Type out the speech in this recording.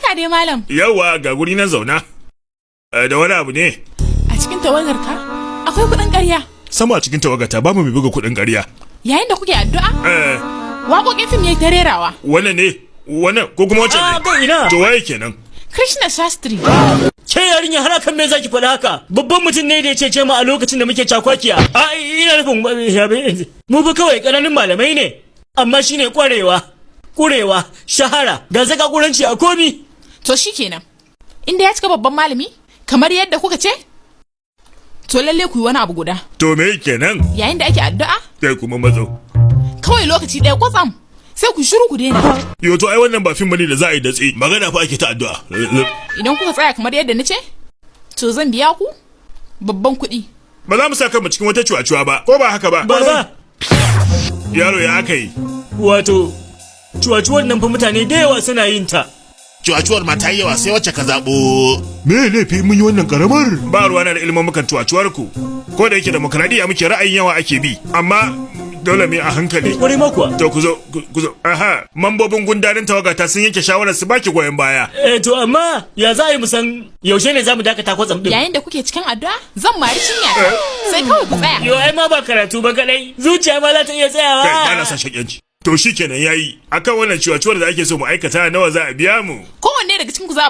Barka dai malam. Yawwa ga guri nan zauna. Da wani abu ne? A cikin tawagar ka akwai kuɗin ƙarya. Sama a cikin tawagarta ba mu mai buga kuɗin ƙarya. Yayin da kuke addu'a? Waƙoƙin fim yayi ta rerawa. Wannan ne? Wannan ko kuma wancan ne? Ba ina. To waye kenan? Krishna Shastri. Ke yarinya har kan me zaki faɗa haka? Babban mutum ne da ya cece mu a lokacin da muke cakwakiya. Ina nufin mu ba kawai ƙananan malamai ne. Amma shine ƙurewa, shahara, ga zaka ƙuranci a komi. To shikenan. Inda ya cika babban malami kamar yadda kuka ce? To lalle ku yi wani abu guda. To me kenan? Yayin da ake addu'a? Kai kuma mazo. Kawai lokaci ɗaya kwatsam. Sai ku shiru ku daina. Yo to ai wannan ba fim bane da za a yi datse. Magana fa ake ta addu'a. Idan kuka tsaya kamar yadda nace, to zan biya ku babban kuɗi. Ba za mu saka mu cikin wata cuwa-cuwa ba, ko ba haka ba? Ba. Yaro ya aka yi. Wato cuwa-cuwar nan fa mutane da yawa suna yin ta. Cuwa-cuwar ma ta yi yawa sai wacce ka zaɓo. Me laifi mun yi wannan karamar? Ba ruwa na da ilimin mukan cuwa-cuwar ku. Ko da yake demokradiyya muke ra'ayin yawa ake bi, amma dole mu a hankali. Ƙwarai ma kuwa. To ku zo. Aha, mambobin gundarin tawagata sun yanke shawarar su baki goyon baya. To amma ya za a yi musan yaushe ne za mu dakata kwatsam din? Yayin da kuke cikin addu'a, zan mari cinya. Sai kawai ku tsaya. Yo ai ma ba karatu ba kadai. Zuciya ma za ta iya tsayawa. Kai ba na son shakiyanci. To shikenan yayi. Akan wannan ciwaciwar da ake so mu aikata nawa za a biya mu? Kowanne daga cikin ku za